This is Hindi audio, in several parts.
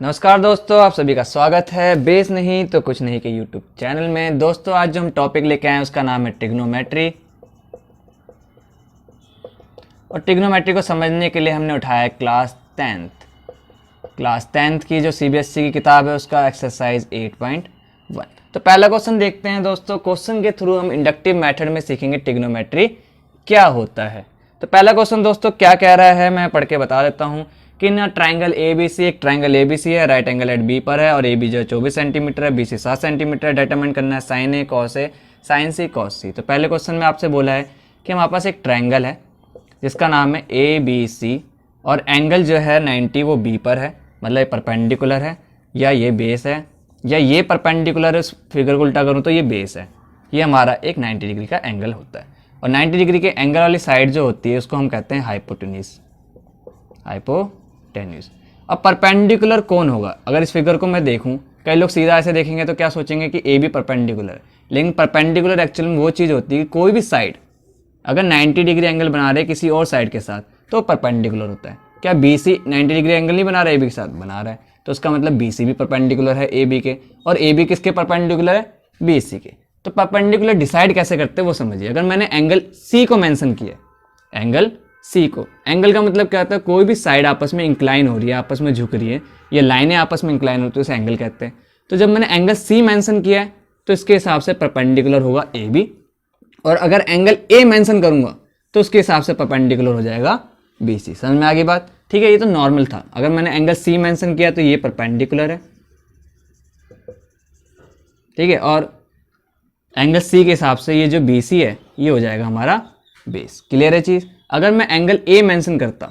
नमस्कार दोस्तों, आप सभी का स्वागत है बेस नहीं तो कुछ नहीं के यूट्यूब चैनल में। दोस्तों आज जो हम टॉपिक लेके आए हैं उसका नाम है ट्रिग्नोमेट्री। और ट्रिग्नोमेट्री को समझने के लिए हमने उठाया है क्लास टेंथ की जो सीबीएसई की किताब है उसका एक्सरसाइज 8.1। तो पहला क्वेश्चन देखते हैं दोस्तों। क्वेश्चन के थ्रू हम इंडक्टिव मेथड में सीखेंगे ट्रिग्नोमेट्री क्या होता है। तो पहला क्वेश्चन दोस्तों क्या कह रहा है, मैं पढ़ के बता देता हूँ कि ना ट्राइंगल ABC, एक ट्राइंगल ABC है, राइट एंगल एट बी पर है और AB जो है 24 सेंटीमीटर है, BC 7 सेंटीमीटर है। डिटरमाइन करना है sine A cos A sine C cos C। तो पहले क्वेश्चन में आपसे बोला है कि हमारे पास एक ट्राइंगल है जिसका नाम है ABC और एंगल जो है 90 वो B पर है, मतलब ये परपेंडिकुलर है या ये बेस है या ये परपेंडिकुलर है। इस फिगर को उल्टा करूँ तो ये बेस है। ये हमारा एक 90 डिग्री का एंगल होता है और 90 डिग्री के एंगल वाली साइड जो होती है उसको हम कहते हैं हाइपोटेन्यूज। अब परपेंडिकुलर कौन होगा? अगर इस फिगर को मैं देखूं, कई लोग सीधा ऐसे देखेंगे तो क्या सोचेंगे कि ए भी परपेंडिकुलर है, लेकिन परपेंडिकुलर एक्चुअल में वो चीज़ होती है कि कोई भी साइड अगर 90 डिग्री एंगल बना रहे किसी और साइड के साथ तो परपेंडिकुलर होता है। क्या BC 90 डिग्री एंगल नहीं बना रहा है, AB के साथ बना रहा है, तो उसका मतलब BC भी परपेंडिकुलर है AB के, और AB किसके परपेंडिकुलर है? BC के। तो परपेंडिकुलर डिसाइड कैसे करते हैं वो समझिए। अगर मैंने एंगल C को मेंशन किया, एंगल C को, एंगल का मतलब क्या होता है? कोई भी साइड आपस में इंक्लाइन हो रही है, आपस में झुक रही है, ये लाइनें आपस में इंक्लाइन होती है, उसे एंगल कहते हैं। तो जब मैंने एंगल C मेंशन किया है तो इसके हिसाब से परपेंडिकुलर होगा AB, और अगर एंगल A मेंशन करूंगा तो उसके हिसाब से परपेंडिकुलर हो जाएगा BC। समझ में आ गई बात? ठीक है, ये तो नॉर्मल था। अगर मैंने एंगल C मेंशन किया तो ये परपेंडिकुलर है, ठीक है, और एंगल C के हिसाब से ये जो BC है ये हो जाएगा हमारा बेस। क्लियर है चीज? अगर मैं एंगल A मेंशन करता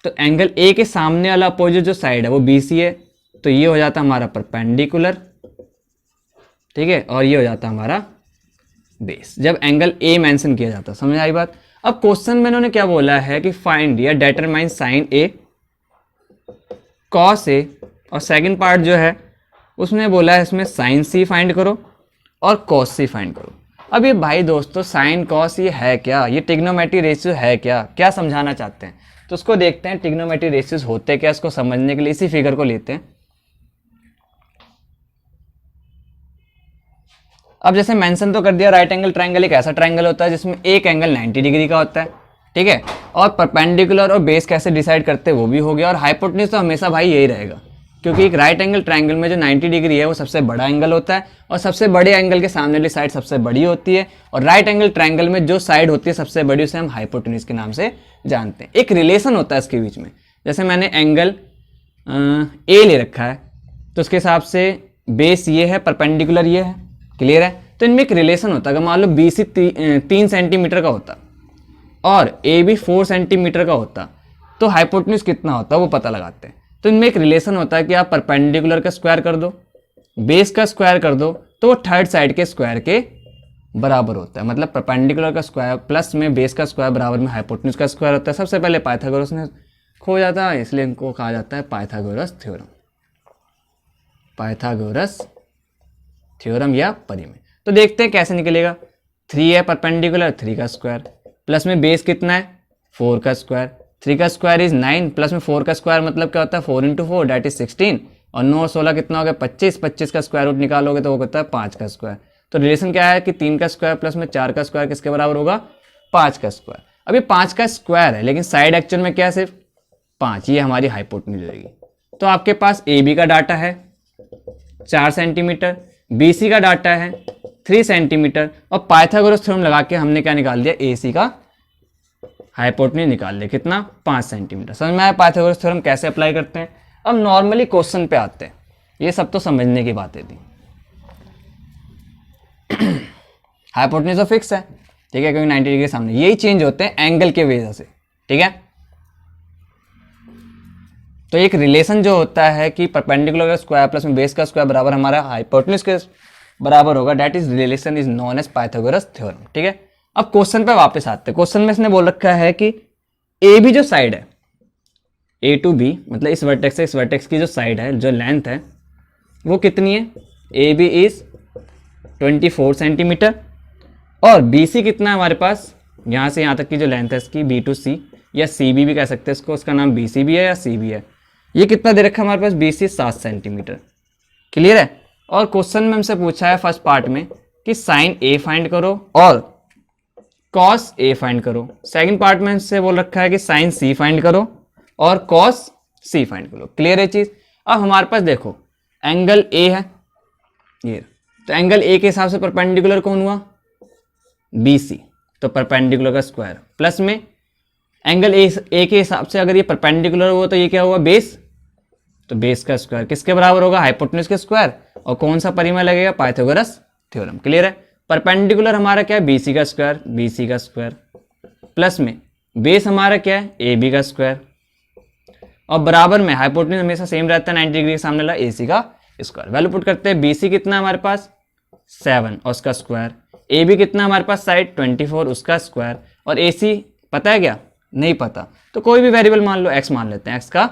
तो एंगल A के सामने वाला अपोजिट जो साइड है वो BC है, तो ये हो जाता हमारा परपेंडिकुलर, ठीक है, और ये हो जाता हमारा बेस जब एंगल A मेंशन किया जाता। समझ आई बात? अब क्वेश्चन में इन्होंने क्या बोला है कि फाइंड या determine sine A cos A, और सेकंड पार्ट जो है उसने बोला है इसमें साइन C फाइंड करो और कॉस C फाइंड करो। अब ये भाई दोस्तों साइन कॉस ये है क्या? ये ट्रिग्नोमेट्री रेशियो है क्या? क्या समझाना चाहते हैं? तो उसको देखते हैं ट्रिग्नोमेट्री रेशियोज होते क्या, इसको समझने के लिए इसी फिगर को लेते हैं। अब जैसे मेंशन तो कर दिया, राइट एंगल ट्रायंगल एक ऐसा ट्रायंगल होता है जिसमें एक एंगल 90 डिग्री का होता है, ठीक है, और परपेंडिकुलर और बेस कैसे डिसाइड करते हैं वो भी हो गया, और हाइपोटेन्यूज तो हमेशा भाई यही रहेगा, क्योंकि एक राइट एंगल ट्रायंगल में जो 90 डिग्री है वो सबसे बड़ा एंगल होता है और सबसे बड़े एंगल के सामने वाली साइड सबसे बड़ी होती है, और राइट एंगल ट्रायंगल में जो साइड होती है सबसे बड़ी उसे हम हाइपोटेन्यूज के नाम से जानते हैं। एक रिलेशन होता है इसके बीच में। जैसे मैंने एंगल A ले रखा है तो उसके हिसाब से बेस ये है, परपेंडिकुलर ये है। क्लियर है? तो इनमें एक रिलेशन होता है। अगर मान लो BC 3 सेंटीमीटर का होता और AB 4 सेंटीमीटर का होता तो हाइपोटेन्यूज कितना होता वो पता लगाते हैं। तो इनमें एक रिलेशन होता है कि आप परपेंडिकुलर का स्क्वायर कर दो, बेस का स्क्वायर कर दो, तो वो थर्ड साइड के स्क्वायर के बराबर होता है। मतलब परपेंडिकुलर का स्क्वायर प्लस में बेस का स्क्वायर बराबर में हाइपोटेन्यूज का स्क्वायर होता है। सबसे पहले पाइथागोरस ने खो जाता है, इसलिए इनको कहा जाता है पाइथागोरस थ्योरम, पाइथागोरस थ्योरम या परिमेय। तो देखते हैं कैसे निकलेगा। 3 है परपेंडिकुलर, 3 का स्क्वायर, प्लस में बेस कितना है 4 का स्क्वायर, 3 का स्क्वायर इज 9, प्लस में 4 का स्क्वायर मतलब क्या होता है 4 × 4 दैट इज 16, और 9 और 16 कितना हो गया 25, 25 का स्क्वायर रूट निकालोगे तो वो कहता है 5 का स्क्वायर। तो रिलेशन क्या है कि 3 का स्क्वायर प्लस में 4 का स्क्वायर किसके बराबर होगा 5 का स्क्वायर। अब ये 5 का स्क्वायर है लेकिन साइड एक्चुअल में क्या है सिर्फ 5, ये हमारी हाइपोटेन्यूज रहेगी। तो आपके पास AB का डाटा है 4 सेंटीमीटर, BC का डाटा है 3 सेंटीमीटर, और पाइथागोरस थ्योरम लगा के हमने क्या निकाल दिया AC का हाइपोटेन्यूज निकाल लिया कितना 5 सेंटीमीटर। समझ में आया पाइथागोरस थ्योरम कैसे अप्लाई करते हैं? अब नॉर्मली क्वेश्चन पे आते हैं, ये सब तो समझने की बातें थी। हाइपोटेन्यूज तो फिक्स है, ठीक है, क्योंकि 90 डिग्री के सामने यही चेंज होते हैं एंगल के वजह से, ठीक है। तो एक रिलेशन जो होता है कि परपेंडिकुलर का स्क्वायर प्लस में बेस का स्क्वायर बराबर हमारा हाइपोटेन्यूज के बराबर होगा, that is relation is known as Pythagoras theorem, ठीक है। अब क्वेश्चन पे वापस आते हैं। क्वेश्चन में इसने बोल रखा है कि AB जो साइड है A to B, मतलब इस वर्टेक्स से इस वर्टेक्स की जो साइड है, जो लेंथ है वो कितनी है, AB इज 24 सेंटीमीटर, और BC कितना है हमारे पास, यहाँ से यहाँ तक की जो लेंथ है इसकी B to C, या CB भी कह सकते हैं इसको, उसका नाम BC भी है या CB है, ये कितना दे रखा है हमारे पास, BC 7 सेंटीमीटर। क्लियर है। और क्वेश्चन में हमसे पूछा है फर्स्ट पार्ट में कि साइन A फाइंड करो और कॉस A फाइंड करो। सेकंड पार्ट में हमसे बोल रखा है कि साइन C फाइंड करो और कॉस C फाइंड करो। क्लियर है चीज। अब हमारे पास देखो एंगल A है ये, तो एंगल A के हिसाब से परपेंडिकुलर कौन हुआ, BC, तो परपेंडिकुलर का स्क्वायर, प्लस में एंगल A के हिसाब से अगर ये परपेंडिकुलर हुआ तो ये क्या हुआ, बेस, तो बेस का स्क्वायर किसके बराबर होगा, हाइपोटेन्यूज के स्क्वायर। और कौन सा परिमेय लगेगा, पाइथागोरस थ्योरम। क्लियर है। परपेंडिकुलर हमारा क्या है, BC का स्क्वायर, BC का स्क्वायर, प्लस में बेस हमारा क्या है, AB का स्क्वायर, और बराबर में हाइपोटेन्यूज हमेशा सेम रहता है 90 डिग्री के सामने वाला, AC का स्क्वायर। वैल्यू पुट करते हैं, BC कितना हमारे पास 7 और उसका स्क्वायर, AB कितना हमारे पास साइड 24 उसका स्क्वायर, और AC पता है क्या, नहीं पता, तो कोई भी वेरिएबल मान लो, x मान लेते हैं, x का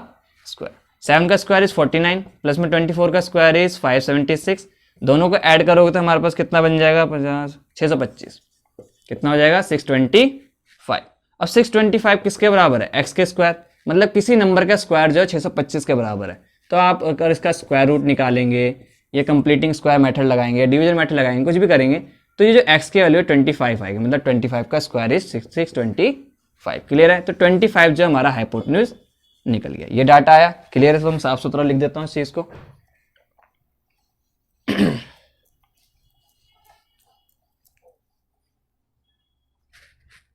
स्क्वायर। 7 का स्क्वायर इज 49 प्लस में 24 का स्क्वायर इज 576। दोनों को ऐड करोगे तो हमारे पास कितना बन जाएगा, 50 625, कितना हो जाएगा 625। अब 625 किसके बराबर है, x के स्क्वायर, मतलब किसी नंबर का स्क्वायर जो है 625 के बराबर है। तो आप अगर इसका स्क्वायर रूट निकालेंगे या कंप्लीटिंग स्क्वायर मेथड लगाएंगे, डिवीजन मेथड लगाएंगे, कुछ भी करेंगे, तो ये जो x की वैल्यू है 25 आएगी, मतलब 25 का स्क्वायर इज 625। क्लियर है। तो 25 जो हमारा हाइपोटेन्यूज निकल गया, ये डाटा आया। क्लियर है। तो हम साफ सुथरा लिख देता हूँ इस चीज को।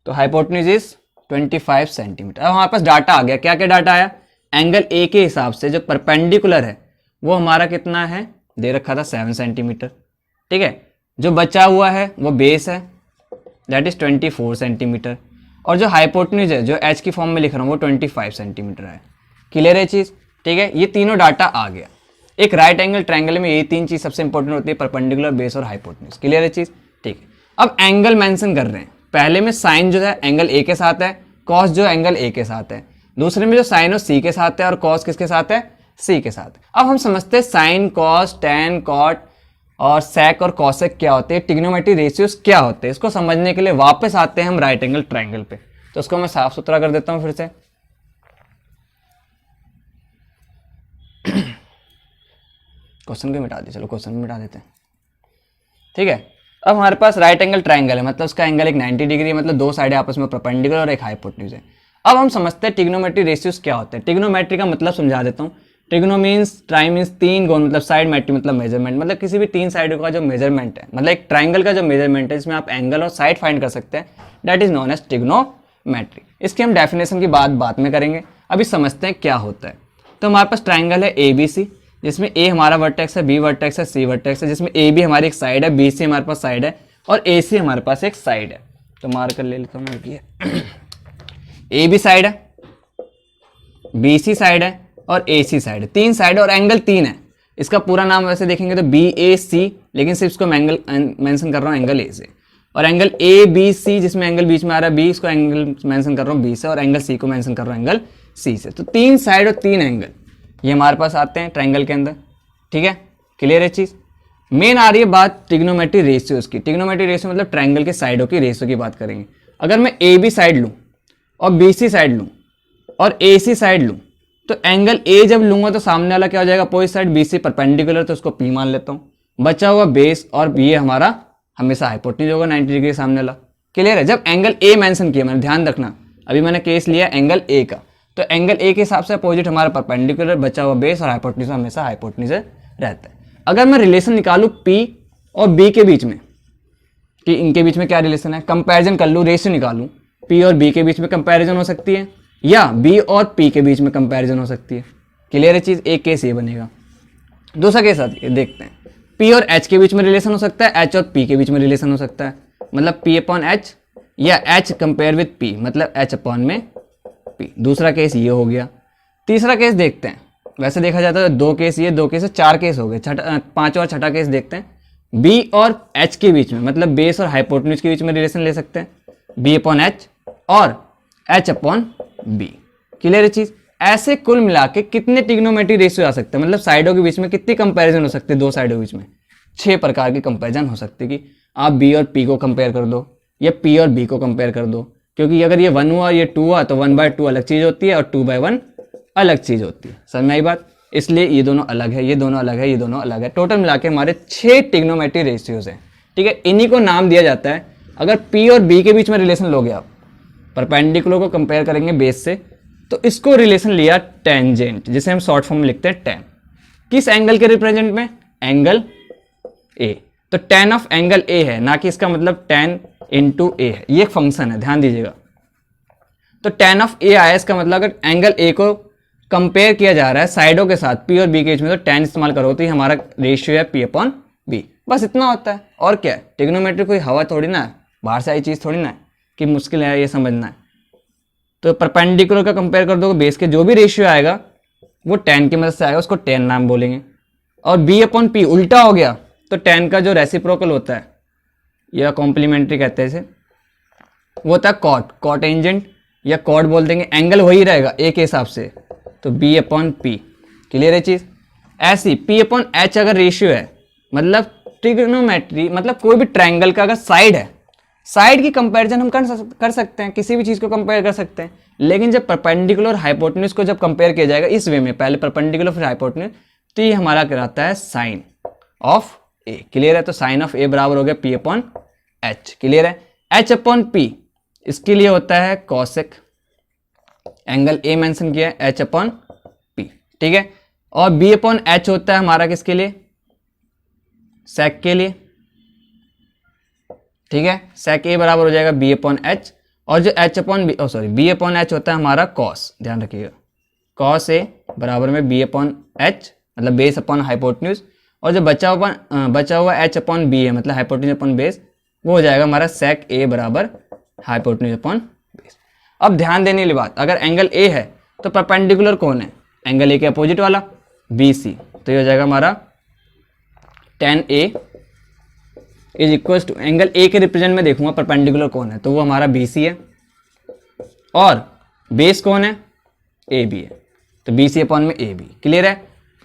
तो हाइपोटेन्यूज इज 25 सेंटीमीटर। अब हमारे पास डाटा आ गया, क्या क्या डाटा आया, एंगल A के हिसाब से जो परपेंडिकुलर है वो हमारा कितना है, दे रखा था 7 सेंटीमीटर। ठीक है। जो बचा हुआ है वो बेस है, दैट इज 24 सेंटीमीटर, और जो हाइपोटेन्यूज है जो h की फॉर्म में लिख रहा हूँ वो 25 सेंटीमीटर है। क्लियर है चीज। ठीक है। ये तीनों डाटा आ गया। एक राइट एंगल ट्रायंगल में ये तीन चीज सबसे इंपॉर्टेंट होती है, परपेंडिकुलर, बेस और हाइपोटेन्यूज। क्लियर है चीज। ठीक है। अब एंगल मेंशन कर रहे हैं, पहले में साइन जो है एंगल A के साथ है, कॉस जो एंगल A के साथ है, दूसरे में जो साइन और C के साथ है, और कॉस किसके साथ है, C के साथ। अब हम समझते हैं साइन, कॉस, टैन, कॉट और सेक और कॉसेक क्या होते हैं, ट्रिग्नोमेट्री रेशियोज क्या होते हैं। इसको समझने के लिए वापस आते हैं हम राइट एंगल ट्रायंगल पे। तो उसको मैं साफ सुथरा कर देता हूं फिर से। क्वेश्चन को मिटा दी, चलो क्वेश्चन को मिटा देते हैं। ठीक है। अब हमारे पास राइट एंगल ट्रायंगल है, मतलब उसका एंगल एक 90 डिग्री है, मतलब दो साइडें आपस में परपेंडिकुलर और एक हाइपोटेन्यूज है। अब हम समझते हैं ट्रिग्नोमेट्री रेशियोज क्या होते हैं। ट्रिग्नोमेट्री का मतलब समझा देता हूँ। ट्रिग्नो मीन्स, ट्राई मीन्स तीन गुण, मतलब साइड, मेट्री मतलब मेजरमेंट, मतलब किसी भी तीन साइडों का जो मेजरमेंट है, मतलब एक ट्राइंगल का जो मेजरमेंट है जिसमें आप एंगल और साइड फाइंड कर सकते हैं, that is known as trigonometry. इसकी हम डेफिनेशन की बात बाद में करेंगे, अभी समझते हैं क्या होता है। तो हमारे पास ट्राइंगल है ABC, जिसमें A हमारा वर्टेक्स है, B वर्टेक्स है, C वर्टेक्स है, जिसमें AB हमारी एक साइड है, BC हमारे पास साइड है, और AC हमारे पास एक साइड है। तो मार्कर ले लेता हूँ मैं, AB साइड है, BC साइड है और AC साइड है, तीन साइड और एंगल तीन है। इसका पूरा नाम वैसे देखेंगे तो BAC, लेकिन सिर्फ इसको मैं एंगल मेंशन कर रहा हूँ एंगल A से, और एंगल ABC जिसमें एंगल बीच में आ रहा है B, इसको एंगल मेंशन कर रहा हूँ B से, और एंगल C को मेंशन कर रहा हूँ एंगल C से। तो तीन साइड और तीन एंगल ये हमारे पास आते हैं ट्रायंगल के अंदर। ठीक है। क्लियर है चीज। मेन आ रही है बात ट्रिग्नोमेट्री रेशियोज की। ट्रिग्नोमेट्री रेशियो मतलब ट्रायंगल के साइडों की रेशियो की बात करेंगे। अगर मैं AB साइड लूँ और BC साइड लूँ और AC साइड लूँ, तो एंगल A जब लूंगा तो सामने वाला क्या हो जाएगा, अपोजिट साइड BC परपेंडिकुलर, तो उसको P मान लेता हूँ। बचा हुआ बेस और ये हमारा हमेशा हाइपोटेन्यूज होगा 90 डिग्री के सामने वाला। क्लियर है। जब एंगल A मेंशन किया मैंने, ध्यान रखना, अभी मैंने केस लिया एंगल A का, तो एंगल A के हिसाब से अपोजिट हमारा परपेंडिकुलर, बचा हुआ बेस और हाइपोटेन्यूज हमेशा हाइपोटेन्यूज रहता है। अगर मैं रिलेशन निकालूं P और B के बीच में, कि इनके बीच में क्या रिलेशन है, कंपैरिजन कर लूं, रेशियो निकालूं, P और B के बीच में कंपैरिजन हो सकती है, या B और P के बीच में कंपैरिजन हो सकती है। क्लियर है चीज। एक केस ये बनेगा। दूसरा केस देखते हैं, P और H के बीच में रिलेशन हो सकता है, H और P के बीच में रिलेशन हो सकता है, मतलब P अपॉन H, या H कंपेयर विद P, मतलब H अपॉन में P। दूसरा केस ये हो गया। तीसरा केस देखते हैं, वैसे देखा जाता है दो केस ये, दो केस है, चार केस हो गए। पांचवा और छठा केस देखते हैं। B और H के बीच में, मतलब बेस और हाइपोटेन्यूज के बीच में रिलेशन ले सकते हैं, B अपॉन H और H अपॉन B। क्लियर है चीज। ऐसे कुल मिला के कितने ट्रिग्नोमेट्री रेशियो आ सकते हैं, मतलब साइडों के बीच में कितनी कंपैरिजन हो सकती है, दो साइडों के बीच में 6 प्रकार की कंपैरिजन हो सकती है। कि आप B और P को कंपेयर कर दो, या P और B को कंपेयर कर दो, क्योंकि अगर ये 1 हुआ और ये 2 हुआ तो 1/2 अलग चीज होती है और 2/1 अलग चीज़ होती है। समझ में आई बात? इसलिए ये दोनों अलग है, ये दोनों अलग है, ये दोनों अलग है। टोटल मिला के हमारे 6 ट्रिग्नोमेट्री रेशियोज हैं। ठीक है, इन्हीं को नाम दिया जाता है। अगर पी और बी के बीच में रिलेशन लोगे आप, परपेंडिकुलर को कंपेयर करेंगे बेस से, तो इसको रिलेशन लिया टेंजेंट, जिसे हम शॉर्ट फॉर्म में लिखते हैं टेन। किस एंगल के रिप्रेजेंट में? Angle A. तो टेन ऑफ एंगल ए है, ना कि इसका मतलब टेन इंटू ए है। ये एक फंक्शन है, ध्यान दीजिएगा। तो टेन ऑफ ए आया, इसका मतलब अगर एंगल ए को कंपेयर किया जा रहा है साइडों के साथ, पी और बी के बीच में, तो टेन इस्तेमाल करो तो ये हमारा रेशियो है पी अपॉन बी। बस इतना होता है। और क्या है? ट्रिग्नोमेट्री कोई हवा थोड़ी ना है, बाहर से आई चीज़ थोड़ी ना है कि मुश्किल है ये समझना है। तो परपेंडिकुलर का कंपेयर कर दो, बेस के जो भी रेशियो आएगा वो टेन की मदद से आएगा, उसको टेन नाम बोलेंगे। और बी अपॉन पी उल्टा हो गया, तो टेन का जो रेसिप्रोकल होता है या कॉम्प्लीमेंट्री कहते हैं इसे, वो होता है कॉट, कॉट एंजेंट या कॉट बोल देंगे। एंगल वही रहेगा ए के हिसाब से, तो बी अपॉन पी। क्लियर है चीज़? ऐसी पी अपॉन एच अगर रेशियो है, मतलब ट्रिग्नोमेट्री मतलब कोई भी ट्रायंगल का अगर साइड है, साइड की कंपैरिजन हम कर सकते हैं, किसी भी चीज़ को कंपेयर कर सकते हैं। लेकिन जब परपेंडिकुलर हाइपोटेन्यूज को जब कंपेयर किया जाएगा इस वे में, पहले परपेंडिकुलर फिर हाइपोटेन्यूज, तो ये हमारा कहलाता है साइन ऑफ ए। क्लियर है? तो साइन ऑफ ए बराबर हो गया पी अपॉन एच। क्लियर है? एच अपॉन पी इसके लिए होता है कॉसेक, एंगल ए मेंशन किया है, एच अपॉन पी। ठीक है? और बी अपॉन एच होता है हमारा किसके लिए? सेक के लिए। ठीक है? सेक ए बराबर हो जाएगा बी अपॉन एच, और जो H upon B, sorry, B upon H होता है हमारा कॉस। ध्यान रखिएगा, कॉस ए बराबर में बी अपॉन एच, मतलब बेस अपॉन हाइपोटेन्यूज, और जो बचा हुआ एच अपॉन बी है, मतलब हाइपोटेन्यूज अपॉन बेस, वो हो जाएगा हमारा सेक ए बराबर हाइपोटेन्यूज अपॉन बेस। अब ध्यान देने वाली बात, अगर एंगल ए है तो परपेंडिकुलर कौन है? एंगल ए के अपोजिट वाला बी सी। तो ये हो जाएगा हमारा tan A is equal to, angle A के रिप्रेजेंट में देखूंगा परपेंडिकुलर कौन है, तो वो हमारा बी सी है, और बेस कौन है? ए बी है, तो बी सी अपॉन में ए बी। क्लियर है?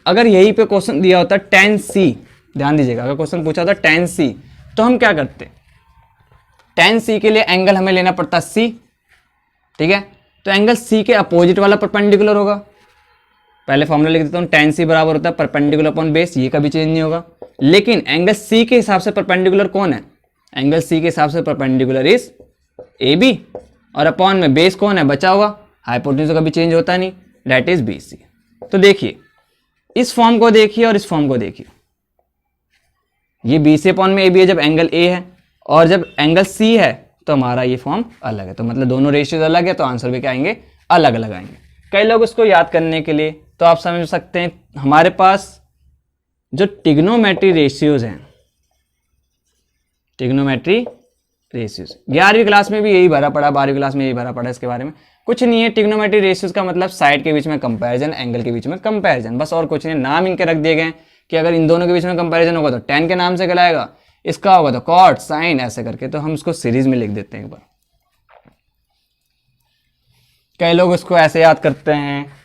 अगर यही पे क्वेश्चन दिया होता टेन सी, ध्यान दीजिएगा, अगर क्वेश्चन पूछा होता टेन सी, तो हम क्या करते? टेन सी के लिए एंगल हमें लेना पड़ता सी। ठीक है? तो एंगल सी के अपोजिट वाला परपेंडिकुलर होगा। पहले फॉर्मूला लिख देता हूँ, टेन सी बराबर होता है परपेंडिकुलर अपॉन बेस, ये कभी चेंज नहीं होगा। लेकिन एंगल सी के हिसाब से परपेंडिकुलर कौन है? एंगल सी के हिसाब से परपेंडिकुलर इज ए बी, और अपॉन में बेस कौन है? बचा हुआ, हाइपोटेन्यूज कभी चेंज होता नहीं, दैट इज बी सी। तो देखिए, इस फॉर्म को देखिए और इस फॉर्म को देखिए, ये बी सी अपॉन में ए बी है जब एंगल ए है, और जब एंगल सी है तो हमारा ये फॉर्म अलग है। तो मतलब दोनों रेशियोज अलग है, तो आंसर भी क्या आएंगे? अलग अलग आएंगे। कई लोग उसको याद करने के लिए तो आप समझ सकते हैं, हमारे पास जो ट्रिग्नोमेट्री रेशियोज हैं, ट्रिग्नोमेट्री रेशियोज 11वीं क्लास में भी यही भरा पड़ा, 12वीं क्लास में यही भरा पड़ा। इसके बारे में कुछ नहीं है। ट्रिग्नोमेट्री रेशियोज का मतलब साइड के बीच में कंपैरिजन, एंगल के बीच में कंपैरिजन, बस और कुछ नहीं। नाम इनके रख दिए गए कि अगर इन दोनों के बीच में कंपैरिजन होगा तो टेन के नाम से कहलाएगा, इसका होगा तो कॉट, साइन, ऐसे करके। तो हम इसको सीरीज में लिख देते हैं एक बार। कई लोग उसको ऐसे याद करते हैं,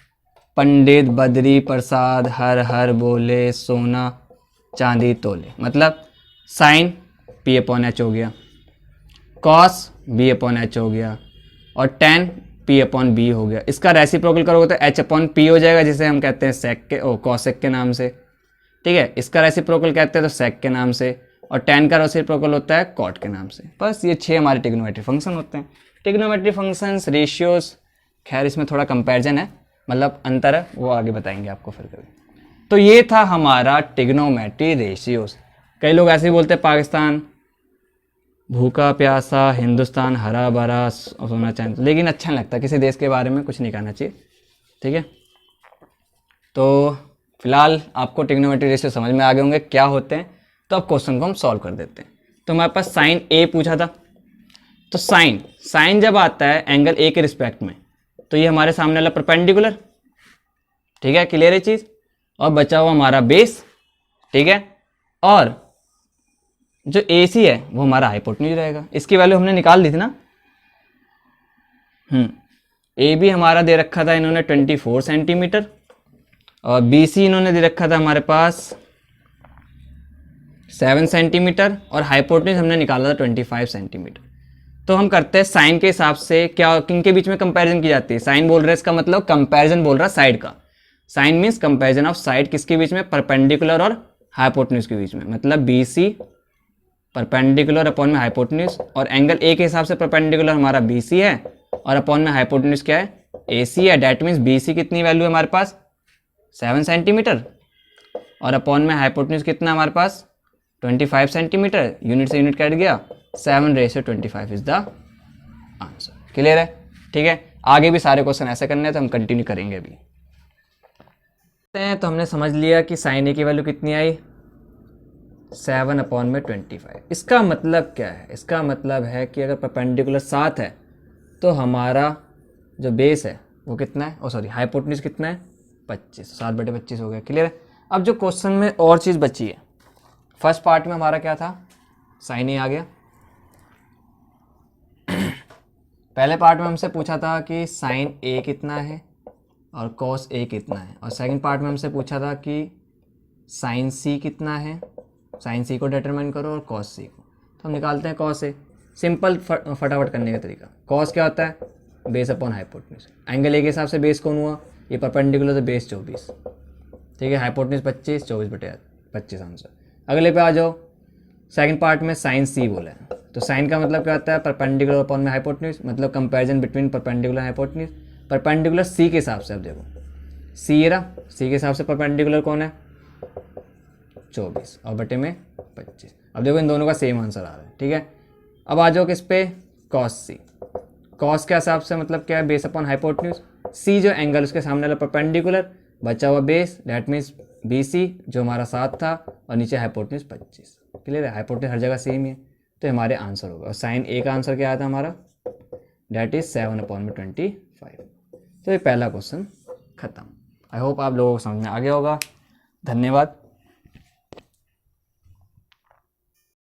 पंडित बद्री प्रसाद हर हर बोले सोना चांदी तोले, मतलब साइन पी अपॉन एच हो गया, कॉस बी अपॉन एच हो गया, और टेन पी अपॉन बी हो गया। इसका रेसिप्रोकल करोगे तो एच अपॉन पी हो जाएगा, जिसे हम कहते हैं सेक के कॉसेक के नाम से। ठीक है? इसका रेसिप्रोकल कहते हैं तो सेक के नाम से, और टेन का रेसिप्रोकल होता है कॉट के नाम से। बस ये 6 हमारे ट्रिग्नोमेट्री फंक्शन होते हैं। ट्रिग्नोमेट्री फंक्शंस, रेशियोज, खैर इसमें थोड़ा कंपैरिजन है, मतलब अंतर है, वो आगे बताएंगे आपको फिर कभी। तो ये था हमारा ट्रिग्नोमेट्री रेशियोज। कई लोग ऐसे ही बोलते हैं, पाकिस्तान भूखा प्यासा, हिंदुस्तान हरा भरा सोना चांदी, लेकिन अच्छा नहीं लगता, किसी देश के बारे में कुछ नहीं कहना चाहिए। ठीक है? तो फिलहाल आपको ट्रिग्नोमेट्री रेशियो समझ में आ गए होंगे क्या होते हैं। तो अब क्वेश्चन को हम सॉल्व कर देते हैं। तो हमारे पास साइन ए पूछा था, तो साइन जब आता है एंगल ए के रिस्पेक्ट में, तो ये हमारे सामने वाला परपेंडिकुलर। ठीक है? क्लियर है चीज? और बचा हुआ हमारा बेस। ठीक है? और जो ए सी है वो हमारा हाइपोटेन्यूज रहेगा। इसकी वैल्यू हमने निकाल दी थी ना। ए बी हमारा दे रखा था इन्होंने 24 सेंटीमीटर, और बी सी इन्होंने दे रखा था हमारे पास 7 सेंटीमीटर, और हाइपोटेन्यूज हमने निकाला था 25 सेंटीमीटर। तो हम करते हैं साइन के हिसाब से, क्या किनके बीच में कंपैरिजन की जाती है, साइन बोल रहा है इसका मतलब कंपैरिजन बोल रहा है साइड का। Sine means comparison of side, किसके बीच में, परपेंडिकुलर और हाइपोटेन्यूज के बीच में, मतलब बी सी परपेंडिकुलर अपॉन में हाइपोटेन्यूज, और एंगल ए के हिसाब से परपेंडिकुलर हमारा बी सी है और अपॉन में हाइपोटेन्यूज क्या है, ए सी है। डैट मीन्स बी सी कितनी वैल्यू है हमारे पास 7 सेंटीमीटर और अपॉन में हाइपोटेन्यूज कितना हमारे पास 25 सेंटीमीटर। यूनिट से यूनिट कट गया, 7⁻25 इज द आंसर। क्लियर है? ठीक है, आगे भी सारे क्वेश्चन ऐसे करने हैं तो हम कंटिन्यू करेंगे अभी। तो हमने समझ लिया कि साइन ए की वैल्यू कितनी आई 7/25। इसका मतलब क्या है, इसका मतलब है कि अगर परपेंडिकुलर 7 है तो हमारा जो बेस है वो कितना है, ओ सॉरी हाइपोटेन्यूज कितना है 25, 7/25 हो गया। क्लियर है? अब जो क्वेश्चन में और चीज़ बची है, फर्स्ट पार्ट में हमारा क्या था, साइन ए आ गया। पहले पार्ट में हमसे पूछा था कि साइन ए कितना है और कॉस ए कितना है, और सेकंड पार्ट में हमसे पूछा था कि साइन सी कितना है, साइन सी को डिटरमाइन करो और कॉस सी को। तो हम निकालते हैं कॉस ए। सिंपल फटाफट करने का तरीका, कॉस क्या होता है, base upon hypotenuse. Angle A के हिसाब से बेस कौन हुआ, ये परपेंडिकुलर तो बेस 24, ठीक है, हाइपोटेन्यूज 25, 24/25 आंसर। अगले पे आ जाओ, सेकंड पार्ट में साइन सी बोला है, तो साइन का मतलब क्या होता है, परपेंडिकुलर अपॉन में हाइपोटेन्यूज, मतलब comparison between perpendicular hypotenuse. Perpendicular C के हिसाब से, अब देखो सी ये रहा, सी के हिसाब से परपेंडिकुलर कौन है 24 और बटे में 25। अब देखो इन दोनों का सेम आंसर आ रहा है। ठीक है, अब आ जाओ किस पे, कॉस सी। कॉस के हिसाब से मतलब क्या है, बेस अपॉन हाइपोटेन्यूज। सी जो एंगल उसके सामने वाला परपेंडिकुलर, बचा हुआ base, that means B C जो हमारा 7 था और नीचे हाइपोटेन्यूज 25। क्लियर है, हाइपोटेन्यूज हर जगह सेम ही है, तो हमारे आंसर होगा। और साइन ए का आंसर क्या आया था हमारा, दैट इज 7/25। तो ये पहला क्वेश्चन खत्म। आई होप आप लोगों को समझ में आ गया होगा। धन्यवाद।